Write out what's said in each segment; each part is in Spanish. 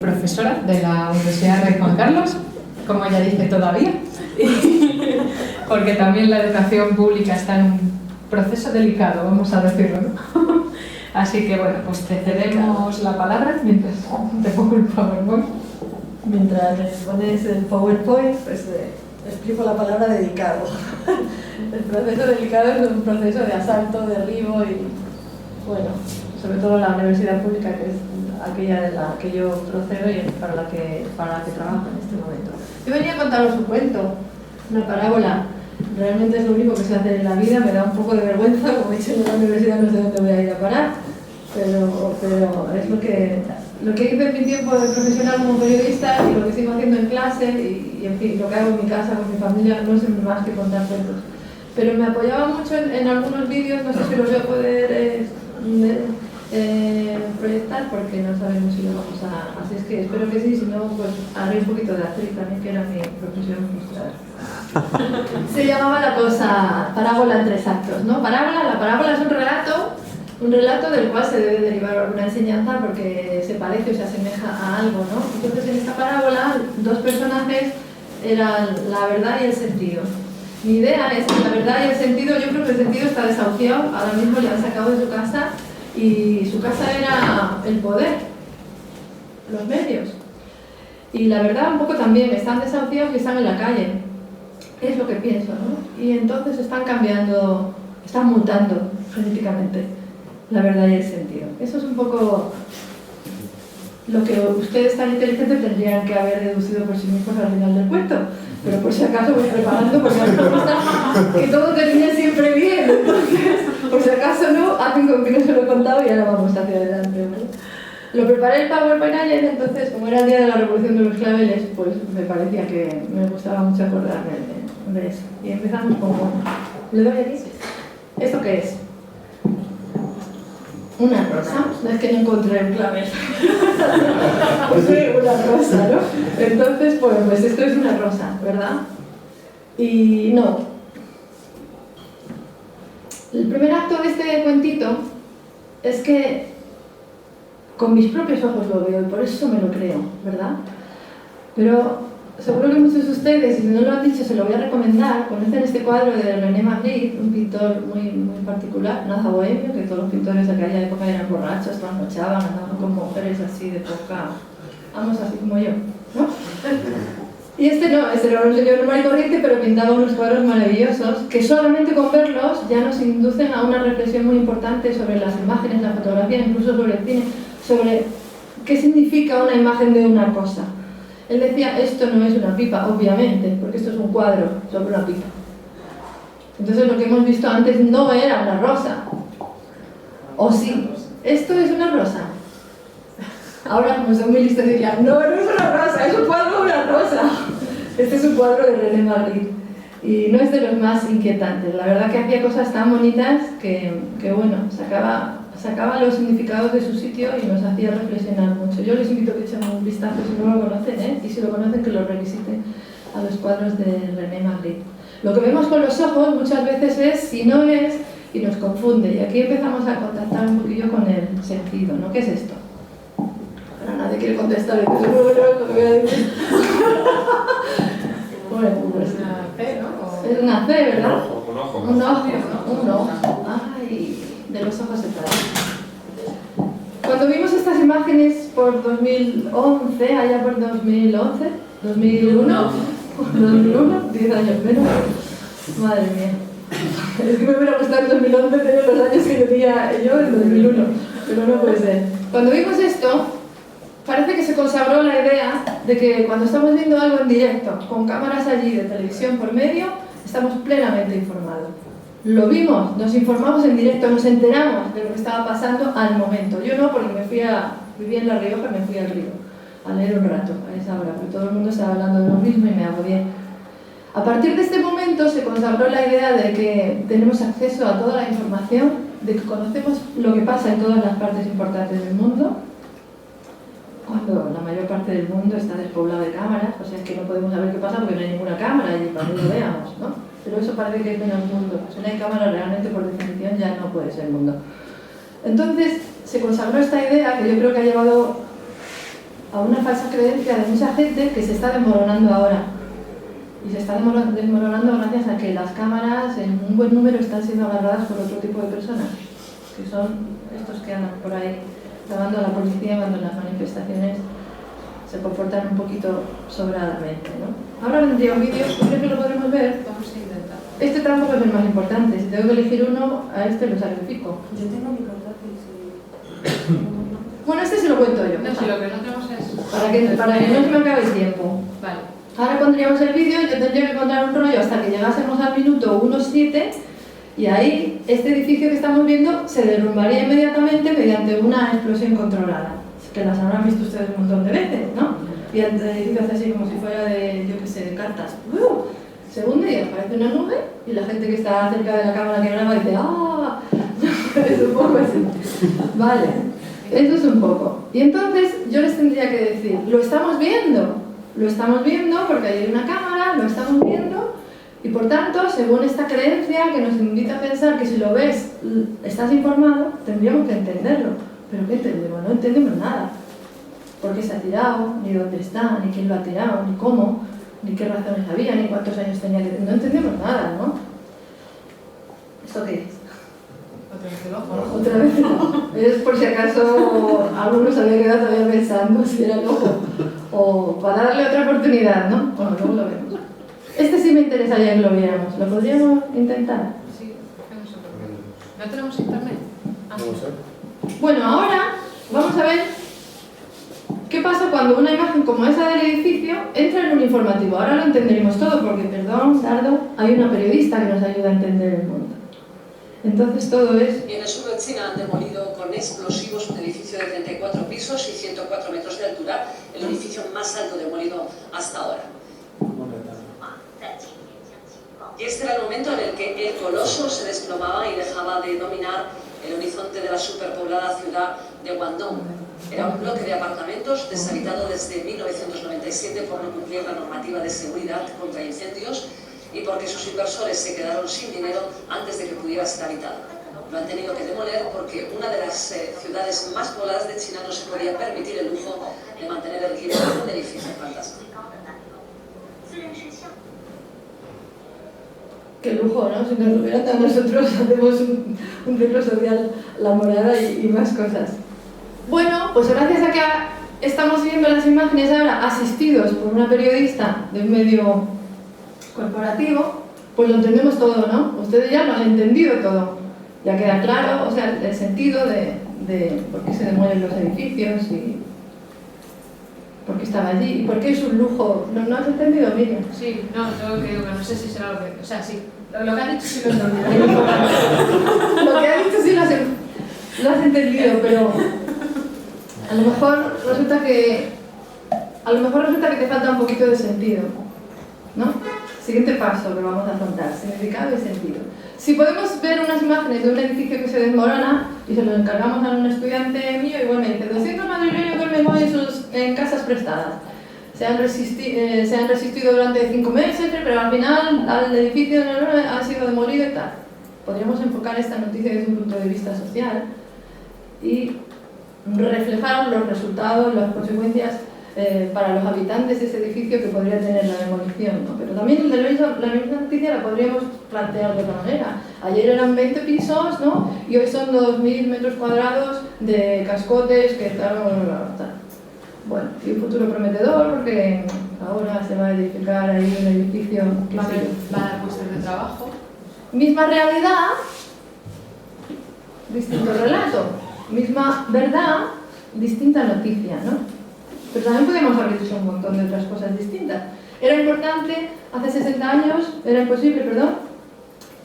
Profesora de la Universidad Rey Juan Carlos, como ella dice todavía, porque también la educación pública está en un proceso delicado, vamos a decirlo, ¿no? Así que bueno, pues te cedemos la palabra mientras te pongo el PowerPoint. Mientras les pones el PowerPoint, pues explico la palabra dedicado. El proceso delicado es un proceso de asalto, derribo y, bueno, sobre todo la universidad pública, que es aquella de la que yo procedo y para la que trabajo en este momento. Yo venía a contaros un cuento, una parábola. Realmente es lo único que se hace en la vida, me da un poco de vergüenza, como he dicho en la universidad no sé dónde voy a ir a parar, pero es lo que hice en mi tiempo de profesional como periodista y lo que sigo haciendo en clase y en fin, lo que hago en mi casa con mi familia, no sé más que contar cuentos. Pero me apoyaba mucho en algunos vídeos, no sé si los voy a poder proyectar porque no sabemos si lo vamos a... Así es que espero que sí, si no, pues haré un poquito de actriz también, que era mi profesión frustrada. Se llamaba la cosa parábola en 3 actos, ¿no? La parábola es un relato del cual se debe derivar alguna enseñanza porque se parece o se asemeja a algo, ¿no? Entonces en esta parábola 2 personajes eran la verdad y el sentido. Mi idea es que la verdad y el sentido, yo creo que el sentido está desahuciado, ahora mismo le han sacado de su casa y su casa era el poder, los medios. Y la verdad un poco también, están desahuciados y están en la calle. Es lo que pienso, ¿no? Y entonces están cambiando, están mutando genéticamente la verdad y el sentido. Eso es un poco lo que ustedes tan inteligentes tendrían que haber deducido por sí mismos al final del cuento. Pero por si acaso voy preparando, porque no me gusta que todo termine siempre bien. Entonces, por si acaso no, hacen con que no se lo he contado y ahora vamos hacia adelante, ¿vale? Lo preparé el PowerPoint ayer, entonces, como era el día de la revolución de los claveles, pues me parecía que me gustaba mucho acordarme de eso. Y empezamos con... ¿Le doy aquí? ¿Esto qué es? Una rosa. No es que no encontré un clavel. Pues una rosa, ¿no? Entonces, pues esto es una rosa, ¿verdad? Y no. El primer acto de este cuentito es que con mis propios ojos lo veo y por eso me lo creo, ¿verdad? Pero seguro que muchos de ustedes, y si no lo han dicho, se lo voy a recomendar, conocen este cuadro de René Magritte, un pintor muy particular, nada bohemio, que todos los pintores de aquella época eran borrachos, trasnochaban, andaban con mujeres así de poca, vamos, así como yo, ¿no? Y este era un señor normal y corriente, pero pintaba unos cuadros maravillosos que solamente con verlos ya nos inducen a una reflexión muy importante sobre las imágenes, la fotografía, incluso sobre el cine, sobre qué significa una imagen de una cosa. Él decía, esto no es una pipa, obviamente, porque esto es un cuadro sobre una pipa. Entonces lo que hemos visto antes no era una rosa. ¿O sí? Esto es una rosa. Ahora, como son muy listos, dirían, no es una rosa, es un cuadro de una rosa. Este es un cuadro de René Magritte. Y no es de los más inquietantes. La verdad que hacía cosas tan bonitas que bueno, sacaba los significados de su sitio y nos hacía reflexionar mucho. Yo les invito a que echen un vistazo si no lo conocen, ¿eh? Y si lo conocen, que lo revisiten a los cuadros de René Magritte. Lo que vemos con los ojos muchas veces es si no es y nos confunde. Y aquí empezamos a contactar un poquillo con el sentido, ¿no? ¿Qué es esto? Pero nadie quiere contestar, entonces no lo que voy a decir. Bueno, pues una C, ¿no? Es una C, ¿verdad? Un ojo. Un ojo. Ay, de los ojos se trata. Cuando vimos estas imágenes por 2011, allá por 2011, 2001, 10 años menos, madre mía. Es que me hubiera gustado en 2011 tener los años que tenía yo en 2001, pero no puede ser. Cuando vimos esto, parece que se consagró la idea de que cuando estamos viendo algo en directo, con cámaras allí de televisión por medio, estamos plenamente informados. Lo vimos, nos informamos en directo, nos enteramos de lo que estaba pasando al momento. Yo no, porque vivía en La Rioja, me fui al río a leer un rato a esa hora, porque todo el mundo estaba hablando de lo mismo y me agobié. A partir de este momento se consagró la idea de que tenemos acceso a toda la información, de que conocemos lo que pasa en todas las partes importantes del mundo, cuando la mayor parte del mundo está despoblado de cámaras, o sea, es que no podemos saber qué pasa porque no hay ninguna cámara allí para que lo veamos, ¿no? Pero eso parece que es menos mundo. Si no hay cámara, realmente por definición ya no puede ser mundo. Entonces se consagró esta idea que yo creo que ha llevado a una falsa creencia de mucha gente que se está desmoronando ahora. Y se está desmoronando gracias a que las cámaras en un buen número están siendo agarradas por otro tipo de personas, que son estos que andan por ahí grabando a la policía cuando en las manifestaciones se comportan un poquito sobradamente, ¿no? Ahora vendría un vídeo, creo que lo podremos ver. Vamos a intentar. Este tampoco es el más importante, si tengo que elegir uno, a este lo sacrifico. Yo tengo mi portátil, sí. Bueno, este se lo cuento yo. No, si lo que no tenemos es... Para que no se me acabe el tiempo. Vale. Ahora pondríamos el vídeo, yo tendría que encontrar un rollo hasta que llegásemos al minuto 1.7 y ahí este edificio que estamos viendo se derrumbaría inmediatamente mediante una explosión controlada. Que las habrán visto ustedes un montón de veces, ¿no? Y el edificio hace así como si fuera de, yo qué sé, de cartas. Se hunde y aparece una nube y la gente que está cerca de la cámara que graba dice ¡ah! Es un poco así. Vale, eso es un poco. Y entonces yo les tendría que decir, lo estamos viendo porque hay una cámara, lo estamos viendo y por tanto, según esta creencia que nos invita a pensar que si lo ves, estás informado, tendríamos que entenderlo. ¿Pero qué entendemos? No entendemos nada. ¿Por qué se ha tirado? Ni dónde está, ni quién lo ha tirado, ni cómo, ni qué razones había, ni cuántos años tenía que... No entendemos nada, ¿no? ¿Esto qué es? Otra vez el ojo, ¿no? Otra vez no. Es por si acaso alguno se había quedado todavía pensando si era el ojo. O para darle otra oportunidad, ¿no? Bueno, luego lo vemos. Este sí me interesaría que lo viéramos. ¿Lo podríamos intentar? Sí, hacemos otro. ¿No tenemos internet? Ah, Bueno, ahora vamos a ver qué pasa cuando una imagen como esa del edificio entra en un informativo. Ahora lo entenderemos todo porque, perdón, Dardo, hay una periodista que nos ayuda a entender el mundo. Entonces todo es... En el sur de China han demolido con explosivos un edificio de 34 pisos y 104 metros de altura, el edificio más alto demolido hasta ahora. Y este era el momento en el que el coloso se desplomaba y dejaba de dominar el horizonte de la superpoblada ciudad de Guangdong. Era un bloque de apartamentos deshabitado desde 1997 por no cumplir la normativa de seguridad contra incendios y porque sus inversores se quedaron sin dinero antes de que pudiera ser habitado. Lo han tenido que demoler porque una de las ciudades más pobladas de China no se podía permitir el lujo de mantener erguido un edificio fantasma. Qué lujo, ¿no? Si nos lo hubieran dado nosotros, hacemos un centro social, la morada y más cosas. Bueno, pues gracias a que estamos viendo las imágenes ahora asistidos por una periodista de un medio corporativo, pues lo entendemos todo, ¿no? Ustedes ya lo han entendido todo. Ya queda claro, o sea, el sentido de por qué se demuelen los edificios y por qué estaba allí y por qué es un lujo. ¿No has entendido, Miriam? sí, no, yo creo que no sé si será lo que... O sea, sí, lo que ha dicho sí lo he entendido. Lo que ha dicho sí lo has entendido, pero a lo mejor resulta que te falta un poquito de sentido, ¿no? Siguiente paso que vamos a afrontar, significado y sentido. Si podemos ver unas imágenes de un edificio que se desmorona y se lo encargamos a un estudiante mío, igual me dice 200 madrileños duermen en casas prestadas. Se han resistido durante 5 meses, pero al final el edificio ha sido demolido y tal. Podríamos enfocar esta noticia desde un punto de vista social y reflejar los resultados, las consecuencias para los habitantes de ese edificio que podría tener la demolición, ¿no? Pero también la misma noticia la podríamos plantear de otra manera. Ayer eran 20 pisos, ¿no? Y hoy son 2.000 metros cuadrados de cascotes que están... Bueno, y un futuro prometedor porque ahora se va a edificar ahí un edificio que Va a dar puestos de trabajo. misma realidad, distinto relato, misma verdad, distinta noticia, ¿no? Pero también podemos haber dicho un montón de otras cosas distintas. Era importante, hace 60 años, era imposible, perdón,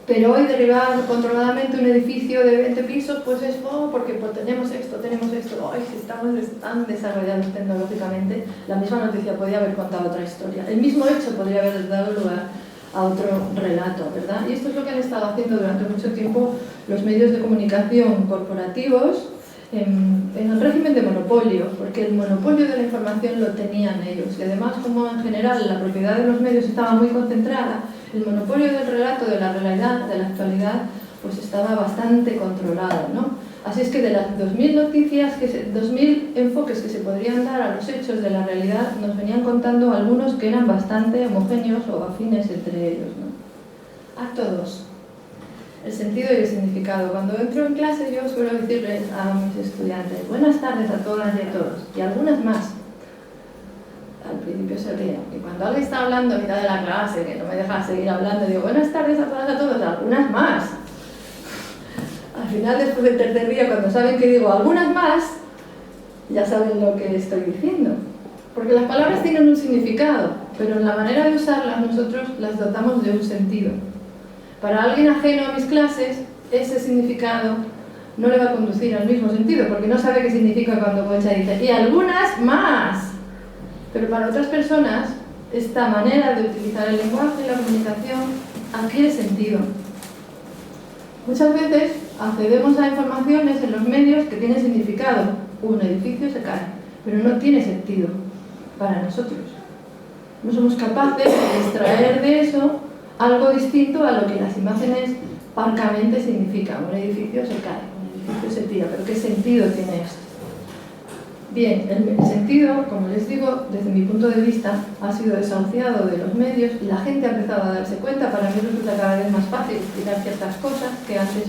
pero hoy derribar controladamente un edificio de 20 pisos, pues es, porque pues, tenemos esto, si estamos tan desarrollados tecnológicamente, la misma noticia podría haber contado otra historia. El mismo hecho podría haber dado lugar a otro relato, ¿verdad? Y esto es lo que han estado haciendo durante mucho tiempo los medios de comunicación corporativos en el régimen de monopolio, porque el monopolio de la información lo tenían ellos. Y además, como en general la propiedad de los medios estaba muy concentrada, el monopolio del relato, de la realidad, de la actualidad, pues estaba bastante controlado, ¿no? Así es que de las 2000 noticias, 2000 enfoques que se podrían dar a los hechos de la realidad, nos venían contando algunos que eran bastante homogéneos o afines entre ellos, ¿no? Acto 2. El sentido y el significado. Cuando entro en clase yo suelo decirles a mis estudiantes, buenas tardes a todas y a todos, y algunas más. Al principio se ríen, y cuando alguien está hablando a mitad de la clase, que no me deja seguir hablando, digo, buenas tardes a todas y a todos, algunas más. Al final, después del tercer día, cuando saben que digo algunas más, ya saben lo que estoy diciendo. Porque las palabras tienen un significado, pero en la manera de usarlas nosotros las dotamos de un sentido. Para alguien ajeno a mis clases, ese significado no le va a conducir al mismo sentido, porque no sabe qué significa cuando Concha dice, y algunas más. Pero para otras personas, esta manera de utilizar el lenguaje y la comunicación adquiere sentido. Muchas veces accedemos a informaciones en los medios que tienen significado. Un edificio se cae, pero no tiene sentido para nosotros. No somos capaces de extraer de eso algo distinto a lo que las imágenes parcamente significan. Un edificio se cae, un edificio se tira, pero ¿qué sentido tiene esto? Bien, el sentido, como les digo, desde mi punto de vista, ha sido desahuciado de los medios y la gente ha empezado a darse cuenta. Para mí resulta cada vez más fácil explicar ciertas cosas que antes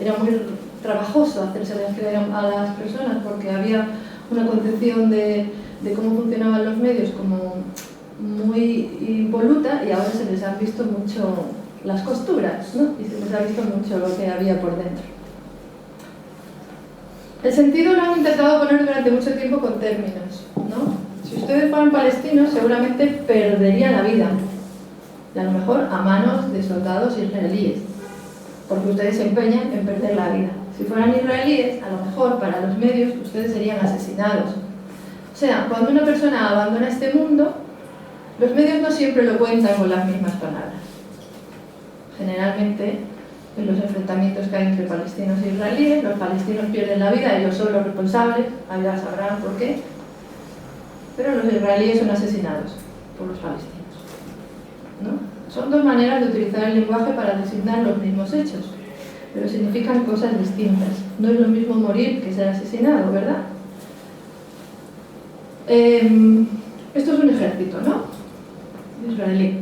era muy trabajoso hacérselas creer a las personas porque había una concepción de cómo funcionaban los medios como muy impoluta, y ahora se les han visto mucho las costuras, ¿no? Y se les ha visto mucho lo que había por dentro. El sentido lo han intentado poner durante mucho tiempo con términos, ¿no? Si ustedes fueran palestinos, seguramente perderían la vida, y a lo mejor a manos de soldados israelíes, porque ustedes se empeñan en perder la vida. Si fueran israelíes, a lo mejor para los medios ustedes serían asesinados. O sea, cuando una persona abandona este mundo, los medios no siempre lo cuentan con las mismas palabras. Generalmente, en los enfrentamientos que hay entre palestinos e israelíes, los palestinos pierden la vida, ellos son los responsables, allá sabrán por qué, pero los israelíes son asesinados por los palestinos, ¿no? Son dos maneras de utilizar el lenguaje para designar los mismos hechos, pero significan cosas distintas. No es lo mismo morir que ser asesinado, ¿verdad? Esto es un ejército, ¿no? Israelí.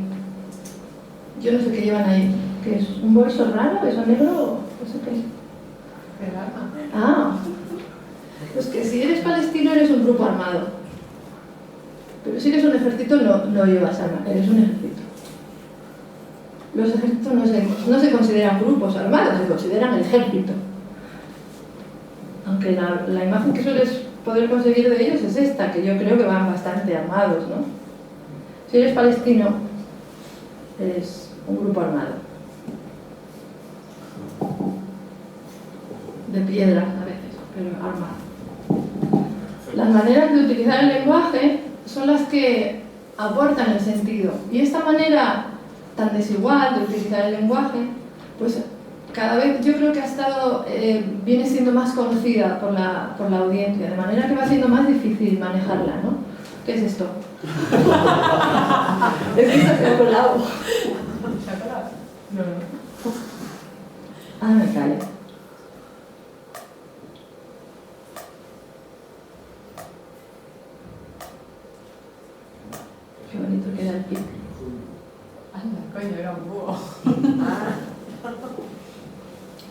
Yo no sé qué llevan ahí. ¿Qué es? ¿Un bolso raro? ¿Eso negro? No sé qué es. El arma. Ah, pues que si eres palestino eres un grupo armado. Pero si eres un ejército no llevas arma, eres un ejército. Los ejércitos no se consideran grupos armados, se consideran ejército. Aunque la imagen que sueles poder conseguir de ellos es esta, que yo creo que van bastante armados, ¿no? Si eres palestino, eres un grupo armado. De piedra a veces, pero armado. Las maneras de utilizar el lenguaje son las que aportan el sentido. Y esta manera tan desigual de utilizar el lenguaje, pues cada vez yo creo que ha estado, viene siendo más conocida por la audiencia, de manera que va siendo más difícil manejarla, ¿no? ¿Qué es esto? Es que se ha colado. ¿Se ha colado? No. Ah, me callo. Qué bonito queda el pic. Anda, coño, era un búho.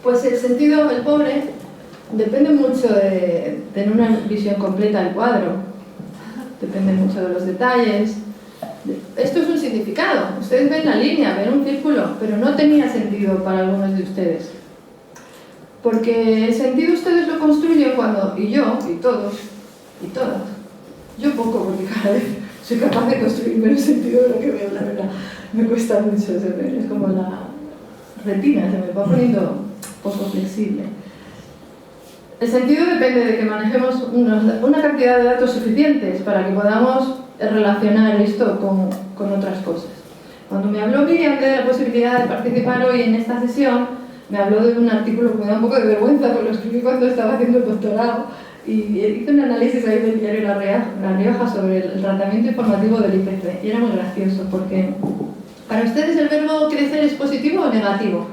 Pues el sentido, el pobre, depende mucho de tener una visión completa del cuadro. Depende mucho de los detalles. Esto es un significado. Ustedes ven la línea, ven un círculo, pero no tenía sentido para algunos de ustedes. Porque el sentido ustedes lo construyen cuando, y yo, y todos, y todas, yo poco, porque cada vez soy capaz de construirme el sentido de lo que veo, la verdad. Me cuesta mucho, es como la retina, se me va poniendo poco flexible. El sentido depende de que manejemos una cantidad de datos suficientes para que podamos relacionar esto con otras cosas. Cuando me habló Miriam de la posibilidad de participar hoy en esta sesión, me habló de un artículo que me da un poco de vergüenza, porque lo escribí cuando estaba haciendo el doctorado, y hice un análisis ahí del diario La Rioja sobre el tratamiento informativo del IPC, y era muy gracioso, porque ¿para ustedes el verbo crecer es positivo o negativo?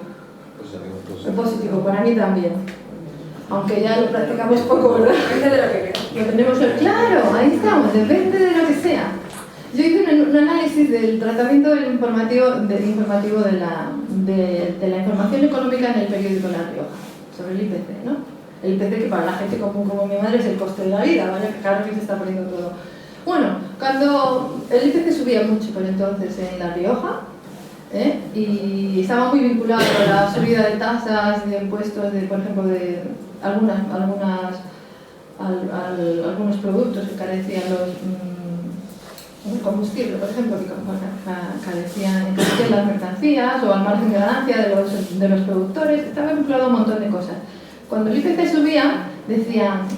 Positivo. Es positivo, para mí también. aunque ya lo practicamos poco, ¿verdad? Depende de lo que quieras. Lo tenemos claro, ahí estamos, depende de lo que sea. Yo hice un análisis del tratamiento del informativo de la información económica en el periódico La Rioja, sobre el IPC, ¿no? El IPC, que para la gente común como mi madre es el coste de la vida, ¿vale? Que claro que se está poniendo todo. Bueno, cuando el IPC subía mucho por entonces en La Rioja, y estaba muy vinculado a la subida de tasas, de impuestos, por ejemplo, de algunos productos que carecían el combustible, por ejemplo, que carecían las mercancías o al margen de ganancia de los productores, estaba vinculado a un montón de cosas. Cuando el IPC subía, decían,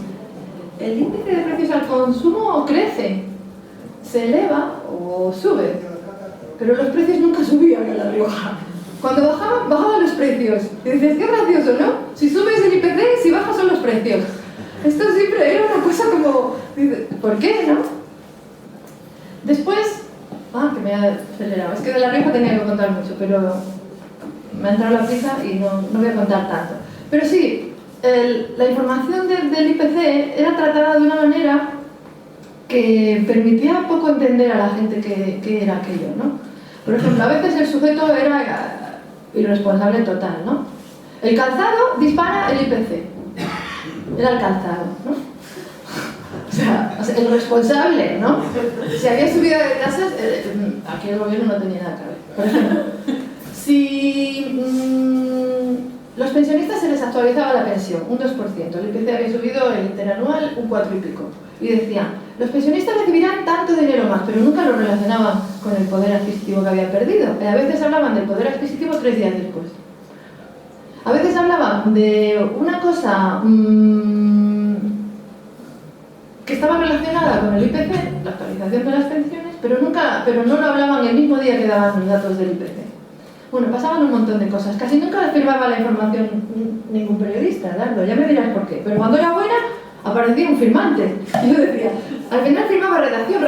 el índice de precios al consumo crece, se eleva o sube, pero los precios nunca subían en La Rioja. Cuando bajaban los precios. Y dices, qué gracioso, ¿no? Si subes el IPC, si bajas son los precios. Esto siempre era una cosa como, ¿por qué, no? Después, que me ha acelerado, es que de La Rioja tenía que contar mucho, pero me ha entrado la prisa y no voy a contar tanto. Pero sí, la información del IPC era tratada de una manera que permitía poco entender a la gente qué era aquello, ¿no? Por ejemplo, a veces el sujeto era irresponsable total, ¿no? El calzado dispara el IPC. Era el calzado, ¿no? O sea, el responsable, ¿no? Si había subida de tasas, aquí el gobierno no tenía nada que ver. Por ejemplo, si los pensionistas se les actualizaba la pensión, un 2%, el IPC había subido el interanual un 4 y pico. Y decían, los pensionistas recibirán tanto dinero más, pero nunca lo relacionaban con el poder adquisitivo que había perdido. A veces hablaban del poder adquisitivo 3 días después. A veces hablaban de una cosa que estaba relacionada con el IPC, la actualización de las pensiones, pero no lo hablaban el mismo día que daban los datos del IPC. Bueno, pasaban un montón de cosas. Casi nunca firmaba la información ningún periodista, ¿verdad? Ya me dirás por qué. Pero cuando era buena, aparecía un firmante. Y yo decía, al final firmaba redacción,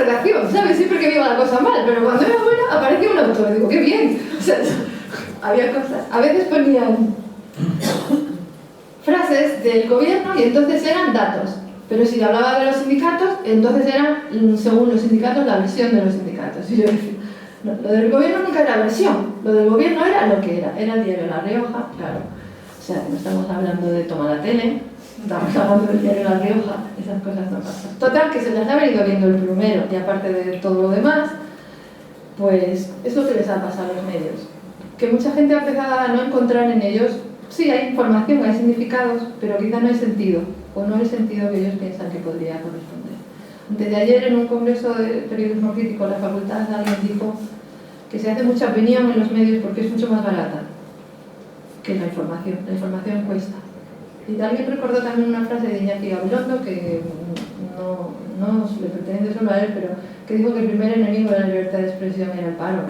¿sabes? Siempre que iba la cosa mal, pero cuando era buena, aparecía un autor. Y digo, ¡qué bien! O sea, había cosas. A veces ponían frases del gobierno y entonces eran datos. Pero si hablaba de los sindicatos, entonces eran, según los sindicatos, la versión de los sindicatos. Y yo decía, no, lo del gobierno nunca era versión, lo del gobierno era lo que era el diario La Rioja, claro. O sea, no estamos hablando de Toma la Tele, estamos hablando del diario La Rioja, esas cosas no pasan. Total, que se las ha venido viendo el plumero, y aparte de todo lo demás, pues es lo que les ha pasado a los medios. Que mucha gente ha empezado a no encontrar en ellos, sí, hay información, hay significados, pero quizá no hay sentido, o no el sentido que ellos piensan que podría corresponder. Antes de ayer, en un congreso de periodismo crítico en la facultad, alguien dijo que se hace mucha opinión en los medios porque es mucho más barata que la información cuesta. Y alguien recordó también una frase de Iñaki Gabilondo, que no le pertenece solo a él, pero que dijo que el primer enemigo de la libertad de expresión era el paro.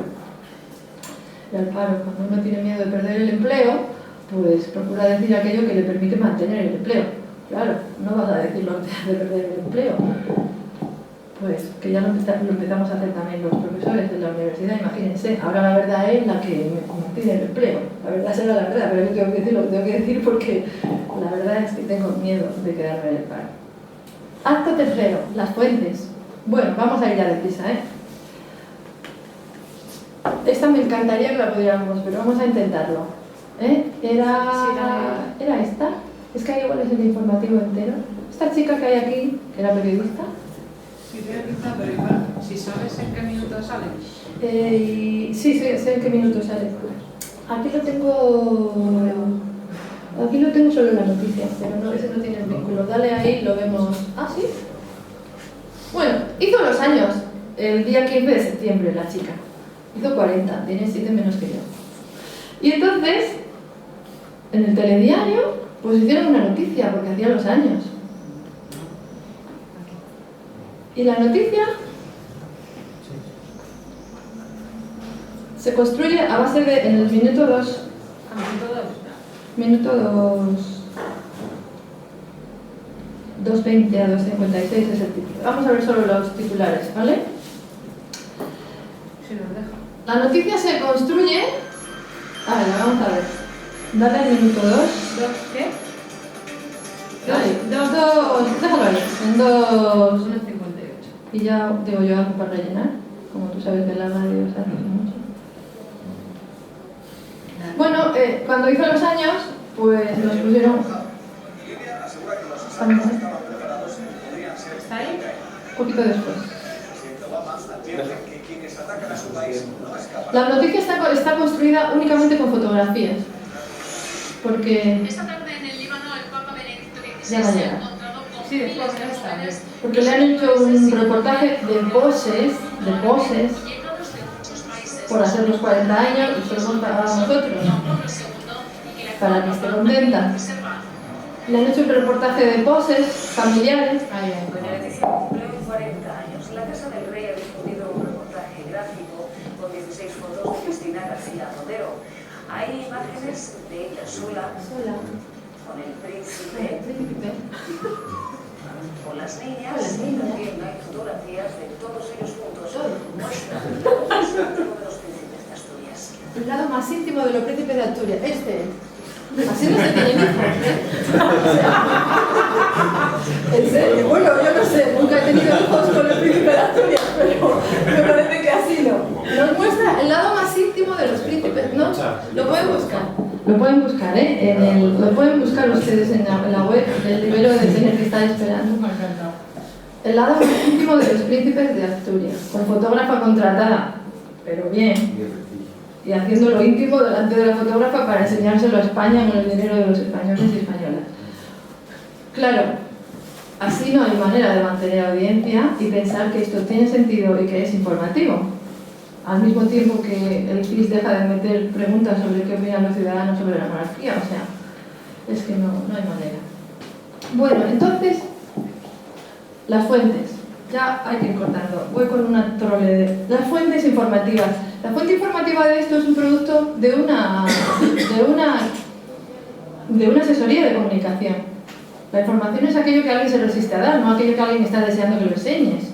Cuando uno tiene miedo de perder el empleo, pues procura decir aquello que le permite mantener el empleo. Claro, no vas a decir lo que te hace perder el empleo. Pues que ya lo empezamos a hacer también los profesores de la universidad, imagínense. Ahora la verdad es la que me pide el empleo. La verdad será la verdad, pero yo tengo que decir lo que tengo que decir porque la verdad es que tengo miedo de quedarme en el paro. Acto tercero, las fuentes. Bueno, vamos a ir ya deprisa, ¿eh? Esta me encantaría que la pudiéramos, pero vamos a intentarlo. Era esta. Es que hay igual es el informativo entero. Esta chica que hay aquí, que era periodista. Sí, realiza, pero igual, si sabes en qué minuto sale. Sí, sé en qué minuto sale. Aquí lo tengo solo en la noticia, pero no, ese no tiene el vínculo. Dale ahí, lo vemos. Ah, sí. Bueno, hizo los años, el día 15 de septiembre, la chica. Hizo 40, tiene 7 menos que yo. Y entonces, en el telediario, pues hicieron una noticia, porque hacía los años. Y la noticia se construye a base de, en el minuto 2. Minuto 2:20 a 2:56 es el título. Vamos a ver solo los titulares, ¿vale? Si nos deja. La noticia se construye... vamos a ver. Dale al minuto 2. ¿Qué? Déjalo ahí, en 2. 1,58. Y ya digo yo algo para rellenar, como tú sabes que la radio se hace mucho. Bueno, cuando hizo los años, pues nos pusieron... ¿Está ahí? Un poquito después. La noticia está construida únicamente con fotografías, porque Esta tarde en el Líbano el Papa Benedicto ya va a XVI se ha llegar. encontrado con Sí, después miles ya de está. jóvenes Porque le han hecho un reportaje de poses, llegados de muchos países por hacer los 40 años y se los hemos pagado a nosotros, por el segundo y que la para que esté contenta. reserva. Le han hecho un reportaje de poses familiares. Ahí, ahí. Doña Leticia cumplió 40 años. La Casa del Rey ha difundido un reportaje gráfico con 16 fotos de Cristina García Rodero. Hay imágenes de ella sola, Hola. con el príncipe, Príncipe. con las niñas, Con las y niñas. también hay fotografías de todos ellos juntos. Todos. Muestra el lado más íntimo de los príncipes de Asturias. El lado más íntimo de los príncipes de Asturias. Este es. Así no se tiene hijos, ¿eh? En serio, bueno, yo no sé, nunca he tenido hijos con el príncipe de Asturias, pero me parece que así no. Nos muestra el lado más íntimo de los príncipes, ¿no? Lo pueden buscar. Lo pueden buscar, ¿eh? Lo pueden buscar ustedes en la web del libro de tener que estar esperando. Me ha encantado. El lado más íntimo de los príncipes de Asturias, con fotógrafa contratada, pero bien. Y haciendo lo íntimo delante de la fotógrafa para enseñárselo a España con el dinero de los españoles y españolas. Claro, así no hay manera de mantener audiencia y pensar que esto tiene sentido y que es informativo. Al mismo tiempo que el CIS deja de meter preguntas sobre qué opinan los ciudadanos sobre la monarquía, o sea, es que no hay manera. Bueno, entonces, las fuentes. Ya hay que ir cortando. Voy con una trole de... Las fuentes informativas. La fuente informativa de esto es un producto de una asesoría de comunicación. La información es aquello que alguien se resiste a dar, no aquello que alguien está deseando que lo enseñes.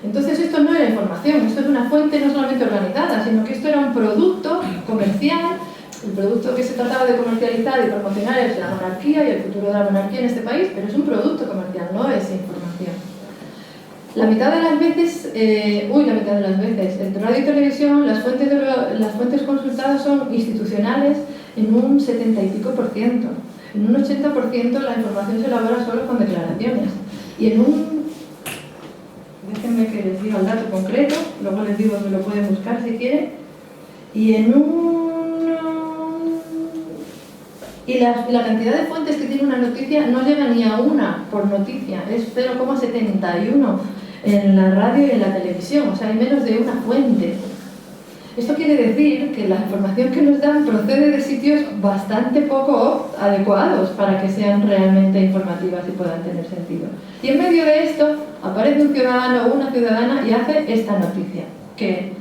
Entonces esto no era información, esto es una fuente no solamente organizada, sino que esto era un producto comercial, el producto que se trataba de comercializar y promocionar es la monarquía y el futuro de la monarquía en este país, pero es un producto comercial, no es información. La mitad de las veces, en radio y televisión, las fuentes consultadas son institucionales en un 70 y pico %. En un 80% la información se elabora solo con declaraciones. Y en un... Déjenme que les diga el dato concreto, luego les digo que lo pueden buscar si quieren. Y en la cantidad de fuentes que tiene una noticia no llega ni a una por noticia, es 0,71 en la radio y en la televisión, o sea, hay menos de una fuente. Esto quiere decir que la información que nos dan procede de sitios bastante poco adecuados para que sean realmente informativas y puedan tener sentido. Y en medio de esto aparece un ciudadano o una ciudadana y hace esta noticia, que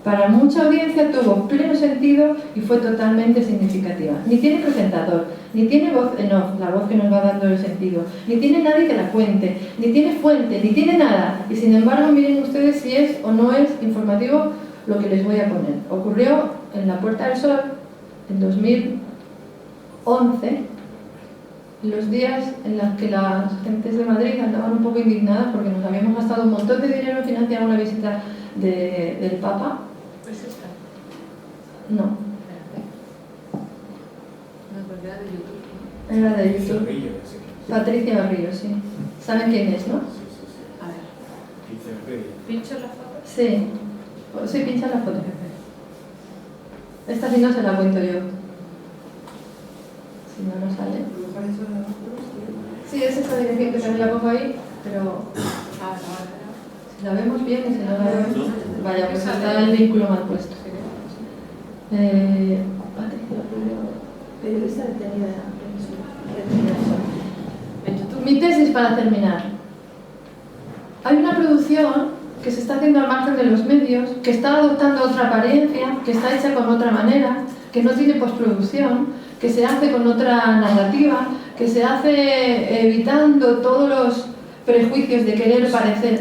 para mucha audiencia tuvo pleno sentido y fue totalmente significativa. Ni tiene presentador, ni tiene voz en off, la voz que nos va dando el sentido, ni tiene nadie que la cuente, ni tiene fuente, ni tiene nada. Y sin embargo, miren ustedes si es o no es informativo lo que les voy a poner. Ocurrió en la Puerta del Sol en 2011, los días en los que las gentes de Madrid andaban un poco indignadas porque nos habíamos gastado un montón de dinero en financiar una visita del Papa. ¿Es esta? No, Espérate. No, porque era de YouTube. era de YouTube. Patricia Barrillo, sí. ¿Saben quién es, no? A ver. ¿Pincho la foto? Sí. Sí, pincha la foto. Esta sí no se la cuento yo. Si no, no sale. Sí, es esta dirección que también la pongo ahí, pero si la vemos bien y si no la vemos... Vaya, pues está el vínculo mal puesto. Patricia Barrillo, periodista detenida en YouTube. Mi tesis para terminar. Hay una producción que se está haciendo al margen de los medios, que está adoptando otra apariencia, que está hecha con otra manera, que no tiene postproducción, que se hace con otra narrativa, que se hace evitando todos los prejuicios de querer parecer,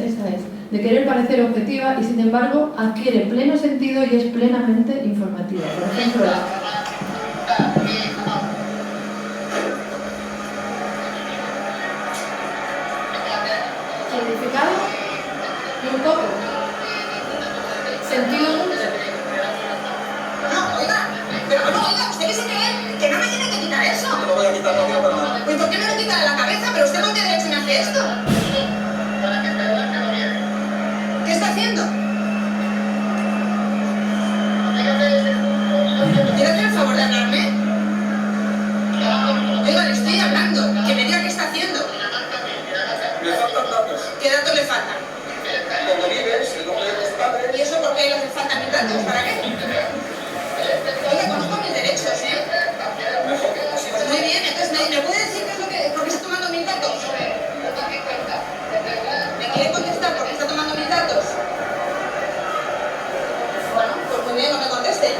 de querer parecer objetiva y sin embargo adquiere pleno sentido y es plenamente informativa. Por ejemplo, esto? ¿Qué está haciendo? ¿Quiere hacer el favor de hablarme? Oiga, le estoy hablando. Que me diga qué está haciendo. Le faltan datos. ¿Qué datos le faltan? Donde vives, el nombre de tus padres. ¿Y eso por qué le hacen falta mis datos? ¿Para qué? Oiga, conozco mis derechos, ¿eh? Mejor que así Pues muy bien, entonces ¿me puede decir qué es lo que... por qué está tomando mis datos? ¿Me quiere contestar por qué está tomando mis datos? Bueno, pues muy bien, no me conteste.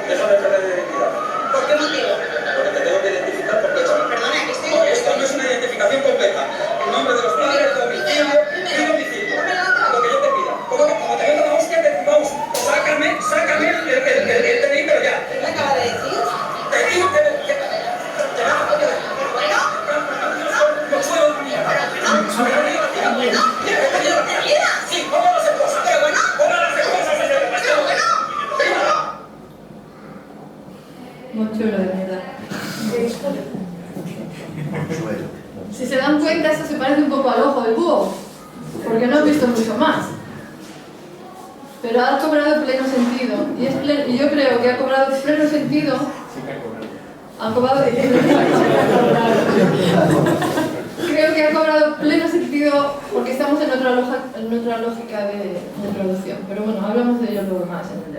Déjame que le identidad. ¿Por qué motivo? Porque te tengo que identificar completamente. Perdona, que estoy... No, esto no es una identificación completa. El nombre de los padres, domicilio y domicilio. Lo que yo te pida. Como te meto la hostia, vamos, sácame el DNI, pero ya. ¿Qué me acaba de decir? Te digo que Bueno, no suelo de mierda. Sí, vamos a hacer cosas. pero bueno, Vamos a hacer cosas desde el pero bueno. Mochuelo de mierda. Si se dan cuenta, esto se parece un poco al ojo del búho, porque no he visto mucho más. Pero ha cobrado pleno sentido. Y yo creo que ha cobrado pleno sentido. Ha cobrado. Creo que ha cobrado pleno sentido porque estamos en otra lógica de producción. Pero bueno, hablamos de ello luego más en el